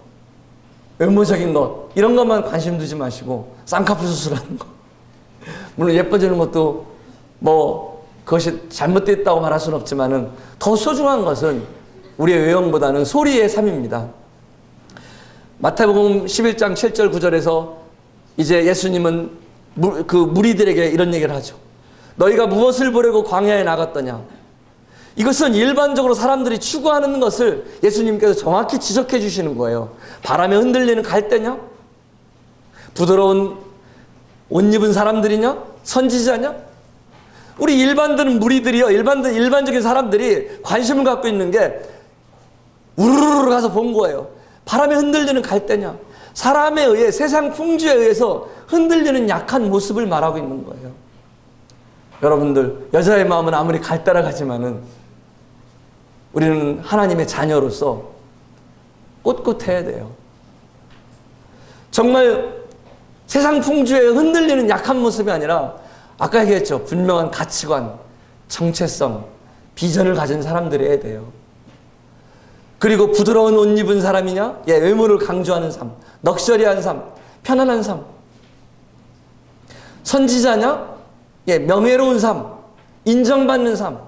외모적인 것 이런 것만 관심 두지 마시고 쌍꺼풀 수술하는 거 물론 예뻐지는 것도 뭐 그것이 잘못됐다고 말할 수는 없지만은 더 소중한 것은 우리의 외형보다는 소리의 삶입니다. 마태복음 11장 7절 9절에서 이제 예수님은 무리들에게 이런 얘기를 하죠. 너희가 무엇을 보려고 광야에 나갔더냐. 이것은 일반적으로 사람들이 추구하는 것을 예수님께서 정확히 지적해 주시는 거예요. 바람에 흔들리는 갈대냐? 부드러운 옷 입은 사람들이냐? 선지자냐? 우리 무리들이요. 일반적인 사람들이 관심을 갖고 있는 게 우르르 가서 본 거예요. 바람에 흔들리는 갈대냐? 사람에 의해, 세상 풍주에 의해서 흔들리는 약한 모습을 말하고 있는 거예요. 여러분들, 여자의 마음은 아무리 갈대라 하지만은 우리는 하나님의 자녀로서 꼿꼿해야 돼요. 정말 세상 풍주에 흔들리는 약한 모습이 아니라 아까 얘기했죠. 분명한 가치관, 정체성, 비전을 가진 사람들이어야 돼요. 그리고 부드러운 옷 입은 사람이냐? 외모를 강조하는 삶, 럭셔리한 삶, 편안한 삶. 선지자냐? 명예로운 삶, 인정받는 삶.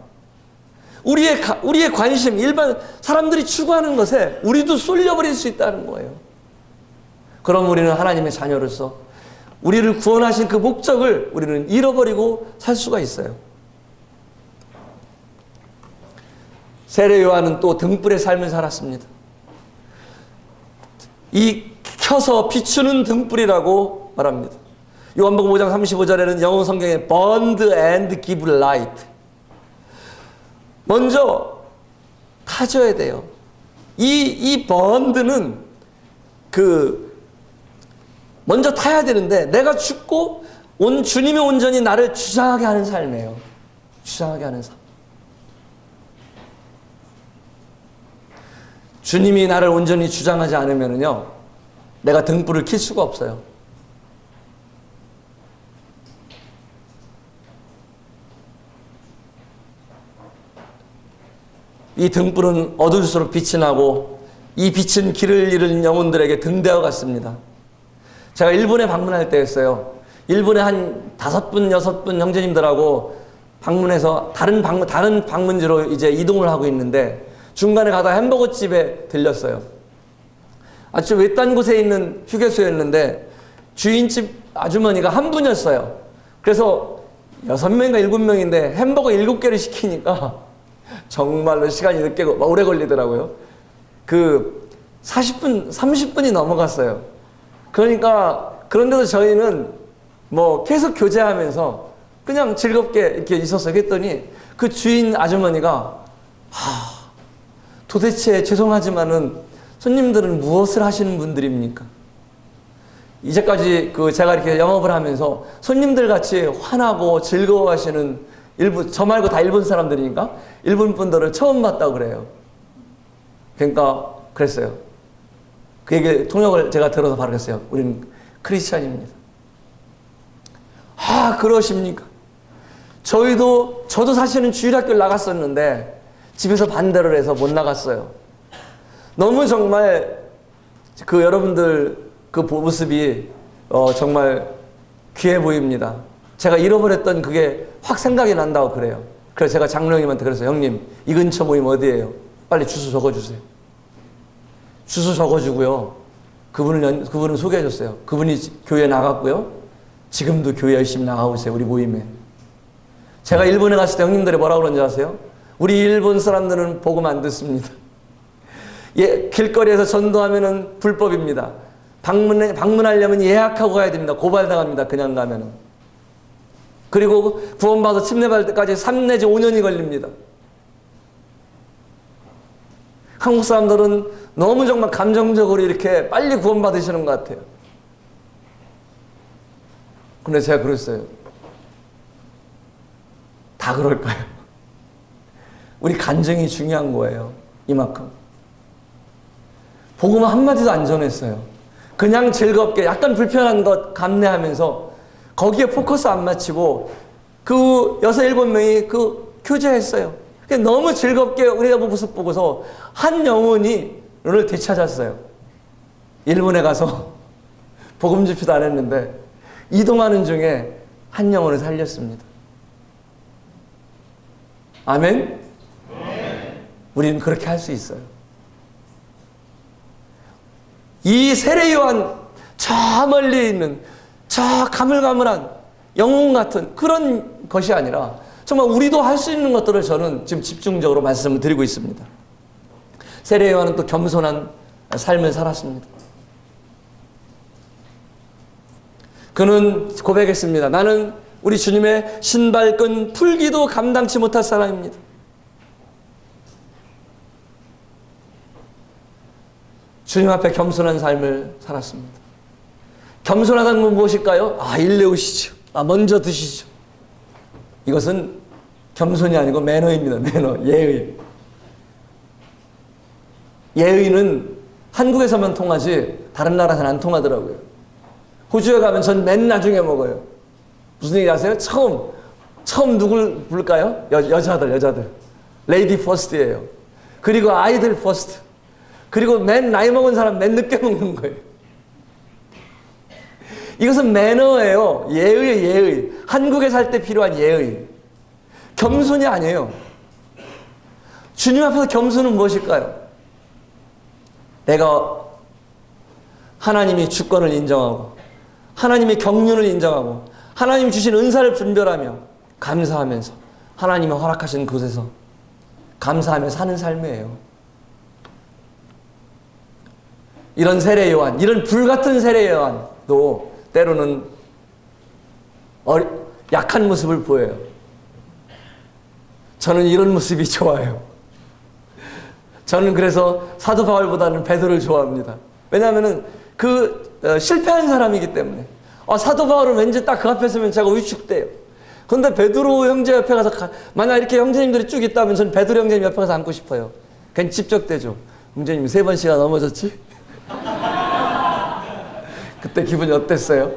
우리의 관심, 일반 사람들이 추구하는 것에 우리도 쏠려버릴 수 있다는 거예요. 그럼 우리는 하나님의 자녀로서 우리를 구원하신 그 목적을 우리는 잃어버리고 살 수가 있어요. 세례 요한은 또 등불의 삶을 살았습니다. 이 켜서 비추는 등불이라고 말합니다. 요한복음 5장 35절에는 영어 성경에 burned and give light. 먼저 타져야 돼요. 이 burned는 먼저 타야 되는데 내가 죽고 주님의 온전히 나를 주장하게 하는 삶이에요. 주장하게 하는 삶. 주님이 나를 온전히 주장하지 않으면요, 내가 등불을 켤 수가 없어요. 이 등불은 어두울수록 빛이 나고 이 빛은 길을 잃은 영혼들에게 등대와 같습니다. 제가 일본에 방문할 때였어요. 일본에 한 5분, 6분 형제님들하고 방문해서 다른 방문지로 이제 이동을 하고 있는데 중간에 가다 햄버거 집에 들렸어요. 아주 외딴 곳에 있는 휴게소였는데 주인집 아주머니가 한 분이었어요. 그래서 6명인가 7명인데 햄버거 7개를 시키니까 정말로 시간이 오래 걸리더라고요. 그 40분, 30분이 넘어갔어요. 그러니까 그런데도 저희는 뭐 계속 교제하면서 그냥 즐겁게 이렇게 있었어요. 그랬더니 그 주인 아주머니가 도대체 죄송하지만은 손님들은 무엇을 하시는 분들입니까? 이제까지 제가 이렇게 영업을 하면서 손님들 같이 환하고 즐거워하시는 저 말고 다 일본 사람들이니까 일본 분들을 처음 봤다고 그래요. 그러니까 그랬어요. 그 얘기 통역을 제가 들어서 바로 그랬어요. 우리는 크리스찬입니다. 그러십니까? 저도 사실은 주일학교를 나갔었는데 집에서 반대를 해서 못 나갔어요. 너무 정말 여러분들 그 모습이 정말 귀해 보입니다. 제가 잃어버렸던 그게 확 생각이 난다고 그래요. 그래서 제가 장로님한테 그래서 형님 이 근처 모임 어디예요? 빨리 주소 적어주세요. 주소 적어주고요. 그분을 소개해줬어요. 그분이 교회 나갔고요. 지금도 교회 열심히 나가고 있어요. 우리 모임에. 제가 일본에 갔을 때 형님들이 뭐라고 그런지 아세요? 우리 일본 사람들은 복음 안 듣습니다. 길거리에서 전도하면은 불법입니다. 방문하려면 예약하고 가야 됩니다. 고발당합니다. 그냥 가면은. 그리고 구원받아서 침례받을 때까지 3 내지 5년이 걸립니다. 한국 사람들은 너무 정말 감정적으로 이렇게 빨리 구원받으시는 것 같아요. 근데 제가 그랬어요. 다 그럴까요? 우리 간증이 중요한 거예요. 이만큼. 복음은 한마디도 안 전했어요. 그냥 즐겁게 약간 불편한 것 감내하면서 거기에 포커스 안 맞추고 그 6, 7명이 교제했어요. 너무 즐겁게 우리가 모습 보고서 한 영혼이 오늘 되찾았어요. 일본에 가서 복음 집회도 안 했는데 이동하는 중에 한 영혼을 살렸습니다. 아멘? 우리는 그렇게 할 수 있어요. 이 세례 요한 저 멀리 있는 저 가물가물한 영웅 같은 그런 것이 아니라 정말 우리도 할 수 있는 것들을 저는 지금 집중적으로 말씀을 드리고 있습니다. 세례 요한은 또 겸손한 삶을 살았습니다. 그는 고백했습니다. 나는 우리 주님의 신발끈 풀기도 감당치 못할 사람입니다. 주님 앞에 겸손한 삶을 살았습니다. 겸손하다는 건 무엇일까요? 일레오시죠. 먼저 드시죠. 이것은 겸손이 아니고 매너입니다. 매너, 예의. 예의는 한국에서만 통하지 다른 나라에서는 안 통하더라고요. 호주에 가면 전 맨 나중에 먹어요. 무슨 얘기 아세요? 처음 누굴 부를까요? 여자들. 레이디 퍼스트예요. 그리고 아이들 퍼스트. 그리고 맨 나이 먹은 사람 맨 늦게 먹는 거예요. 이것은 매너예요. 예의. 한국에 살 때 필요한 예의. 겸손이 아니에요. 주님 앞에서 겸손은 무엇일까요? 내가 하나님이 주권을 인정하고 하나님의 경륜을 인정하고 하나님이 주신 은사를 분별하며 감사하면서 하나님이 허락하신 곳에서 감사하며 사는 삶이에요. 이런 세례 요한, 이런 불같은 세례 요한도 때로는 약한 모습을 보여요. 저는 이런 모습이 좋아요. 저는 그래서 사도 바울보다는 베드로를 좋아합니다. 왜냐하면 실패한 사람이기 때문에. 사도 바울은 왠지 딱 그 앞에 서면 제가 위축돼요. 그런데 베드로 형제 옆에 가서 만약 이렇게 형제님들이 쭉 있다면 저는 베드로 형제님 옆에 가서 앉고 싶어요. 그냥 찝적대죠. 형제님 3번씩이나 넘어졌지? 그때 기분이 어땠어요?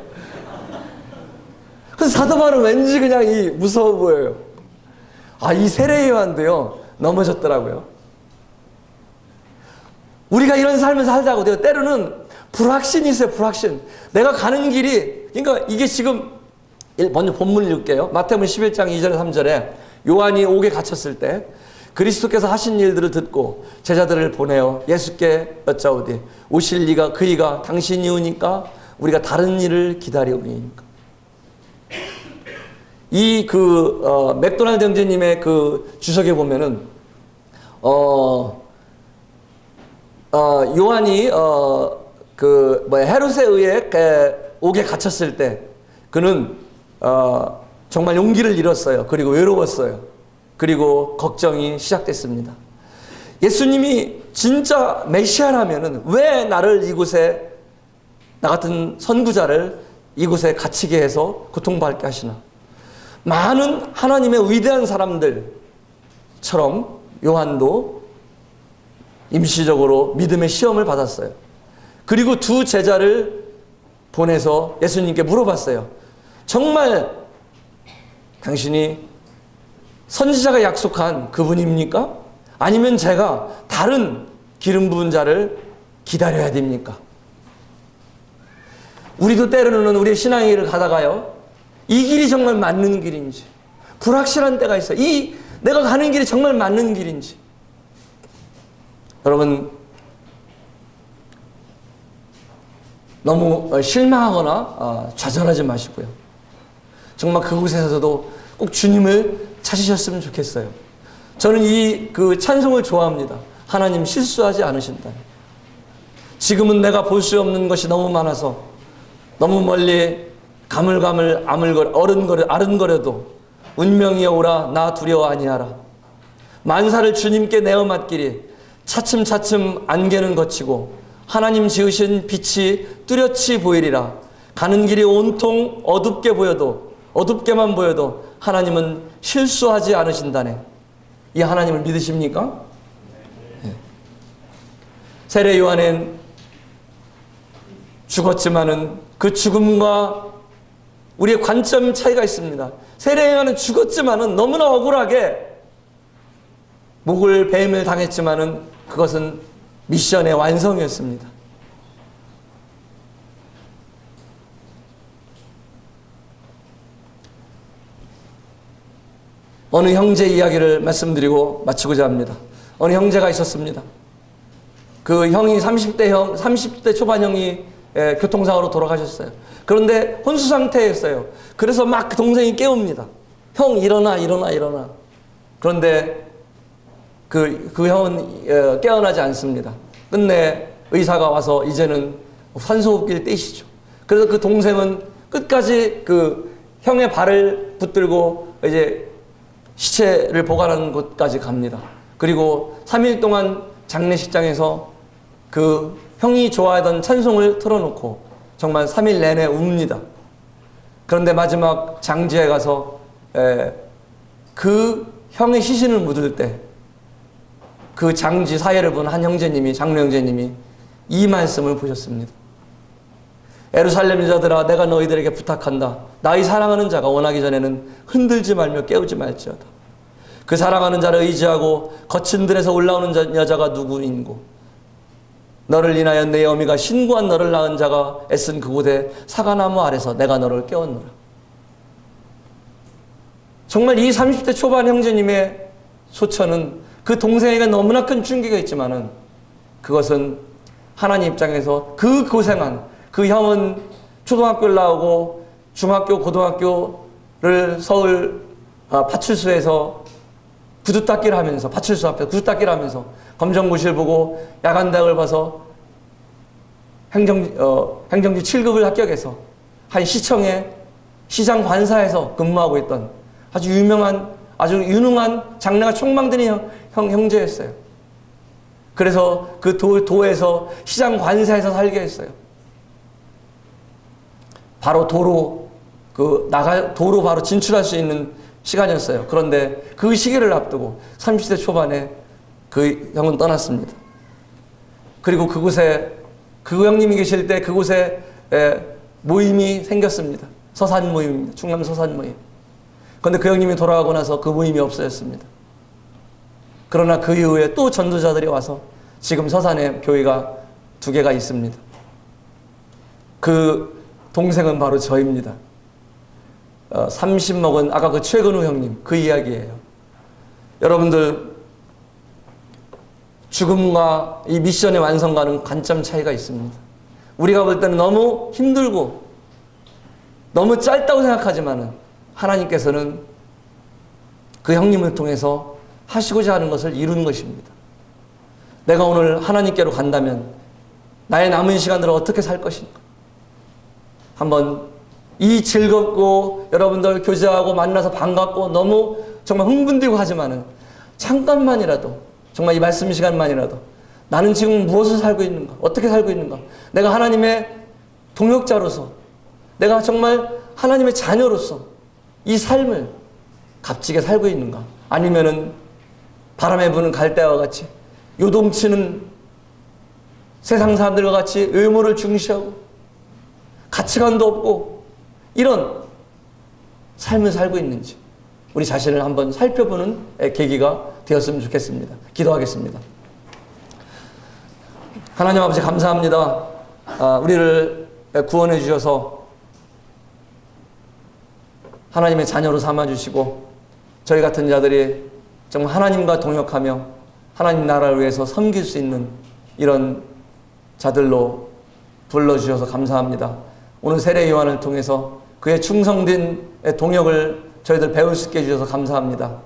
그래서 사도 바울은 왠지 그냥 무서워 보여요. 이 세례 요한도요 넘어졌더라고요. 우리가 이런 삶을 살자고 돼요. 때로는 불확신이 있어요. 불확신. 내가 가는 길이, 그러니까 이게 지금 먼저 본문을 읽을게요. 마태복음 11장 2절 3절에 요한이 옥에 갇혔을 때 그리스도께서 하신 일들을 듣고 제자들을 보내어 예수께 여짜오되 오실 이가 그이가 당신이 오니까 우리가 다른 일을 기다려오니까. 맥도날드 형제님의 주석에 보면은 요한이 헤롯에 의해 옥에 갇혔을 때 그는 정말 용기를 잃었어요. 그리고 외로웠어요. 그리고 걱정이 시작됐습니다. 예수님이 진짜 메시아라면은 왜 나를 이곳에, 나 같은 선구자를 이곳에 갇히게 해서 고통받게 하시나? 많은 하나님의 위대한 사람들처럼 요한도 임시적으로 믿음의 시험을 받았어요. 그리고 두 제자를 보내서 예수님께 물어봤어요. 정말 당신이 선지자가 약속한 그분입니까? 아니면 제가 다른 기름 부은 자를 기다려야 됩니까? 우리도 때로는 우리의 신앙의 길을 가다가요, 이 길이 정말 맞는 길인지 불확실한 때가 있어요. 내가 가는 길이 정말 맞는 길인지. 여러분, 너무 실망하거나 좌절하지 마시고요. 정말 그곳에서도 꼭 주님을 찾으셨으면 좋겠어요. 저는 그 찬송을 좋아합니다. 하나님 실수하지 않으신다. 지금은 내가 볼 수 없는 것이 너무 많아서 너무 멀리 가물가물 아른거려도 운명이여 오라 나 두려워 아니하라. 만사를 주님께 내어 맡기리 차츰차츰 안개는 거치고 하나님 지으신 빛이 뚜렷이 보이리라. 가는 길이 온통 어둡게만 보여도 하나님은 실수하지 않으신다네. 이 하나님을 믿으십니까? 네. 세례 요한은 죽었지만은 그 죽음과 우리의 관점 차이가 있습니다. 세례 요한은 죽었지만은 너무나 억울하게 목을 뱀을 당했지만은 그것은 미션의 완성이었습니다. 어느 형제 이야기를 말씀드리고 마치고자 합니다. 어느 형제가 있었습니다. 그 형이 30대 초반 형이 교통사고로 돌아가셨어요. 그런데 혼수 상태였어요. 그래서 막 동생이 깨웁니다. 형 일어나. 그런데 그 형은 깨어나지 않습니다. 끝내 의사가 와서 이제는 산소호흡기를 떼시죠. 그래서 그 동생은 끝까지 그 형의 발을 붙들고 이제 시체를 보관하는 곳까지 갑니다. 그리고 3일 동안 장례식장에서 그 형이 좋아하던 찬송을 틀어놓고 정말 3일 내내 웁니다. 그런데 마지막 장지에 가서 그 형의 시신을 묻을 때 그 장지 사회를 본 한 형제님이, 장로 형제님이 이 말씀을 보셨습니다. 예루살렘 여자들아 내가 너희들에게 부탁한다. 나의 사랑하는 자가 원하기 전에는 흔들지 말며 깨우지 말지어다. 그 사랑하는 자를 의지하고 거친 들에서 올라오는 여자가 누구인고 너를 인하여 내 어미가 신고한 너를 낳은 자가 애쓴 그곳에 사과나무 아래서 내가 너를 깨웠노라. 정말 이 30대 초반 형제님의 소처는 그 동생에게 너무나 큰 충격이 있지만은 그것은 하나님 입장에서 그 고생한 그 형은 초등학교를 나오고 중학교, 고등학교를 서울 파출소에서 구두닦기를 하면서, 파출소 앞에 구두닦기를 하면서 검정고시를 보고 야간대학을 봐서 행정지 7급을 합격해서 한 시청의 시장 관사에서 근무하고 있던 아주 유능한 장래가 촉망되는 형제였어요. 그래서 그 도에서 시장 관사에서 살게 했어요. 바로 도로 바로 진출할 수 있는 시간이었어요. 그런데 그 시기를 앞두고 30대 초반에 그 형은 떠났습니다. 그리고 그곳에 그 형님이 계실 때 그곳에 모임이 생겼습니다. 서산 모임입니다. 충남 서산 모임. 그런데 그 형님이 돌아가고 나서 그 모임이 없어졌습니다. 그러나 그 이후에 또 전도자들이 와서 지금 서산에 교회가 2개가 있습니다. 그 동생은 바로 저입니다. 30 먹은 아까 그 최근우 형님 그 이야기예요. 여러분들 죽음과 이 미션의 완성과는 관점 차이가 있습니다. 우리가 볼 때는 너무 힘들고 너무 짧다고 생각하지만은 하나님께서는 그 형님을 통해서 하시고자 하는 것을 이루는 것입니다. 내가 오늘 하나님께로 간다면 나의 남은 시간들을 어떻게 살 것인가? 한번 이 즐겁고 여러분들 교제하고 만나서 반갑고 너무 정말 흥분되고 하지만은 잠깐만이라도 정말 이 말씀 시간만이라도 나는 지금 무엇을 살고 있는가? 어떻게 살고 있는가? 내가 하나님의 동역자로서 내가 정말 하나님의 자녀로서 이 삶을 값지게 살고 있는가? 아니면은 바람에 부는 갈대와 같이 요동치는 세상 사람들과 같이 의무를 중시하고 가치관도 없고 이런 삶을 살고 있는지 우리 자신을 한번 살펴보는 계기가 되었으면 좋겠습니다. 기도하겠습니다. 하나님 아버지 감사합니다. 우리를 구원해 주셔서 하나님의 자녀로 삼아주시고 저희 같은 자들이 정말 하나님과 동역하며 하나님 나라를 위해서 섬길 수 있는 이런 자들로 불러주셔서 감사합니다. 오늘 세례 요한을 통해서 그의 충성된 동역을 저희들 배울 수 있게 해주셔서 감사합니다.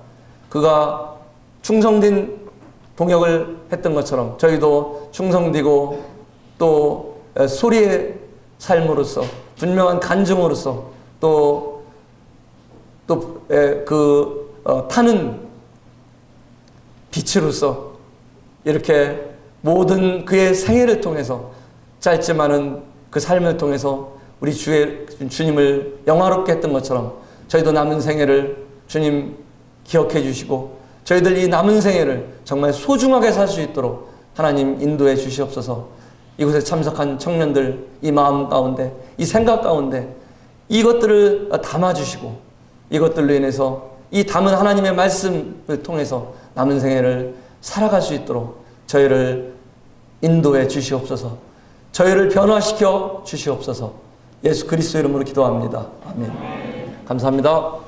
그가 충성된 동역을 했던 것처럼 저희도 충성되고 또 소리의 삶으로서 분명한 간증으로서 또 타는 빛으로서 이렇게 모든 그의 생애를 통해서 짧지만은 그 삶을 통해서 우리 주님을 영화롭게 했던 것처럼 저희도 남은 생애를 주님 기억해 주시고 저희들 이 남은 생애를 정말 소중하게 살 수 있도록 하나님 인도해 주시옵소서. 이곳에 참석한 청년들 이 마음 가운데 이 생각 가운데 이것들을 담아주시고 이것들로 인해서 이 담은 하나님의 말씀을 통해서 남은 생애를 살아갈 수 있도록 저희를 인도해 주시옵소서. 저희를 변화시켜 주시옵소서. 예수 그리스도 이름으로 기도합니다. 아멘. 감사합니다.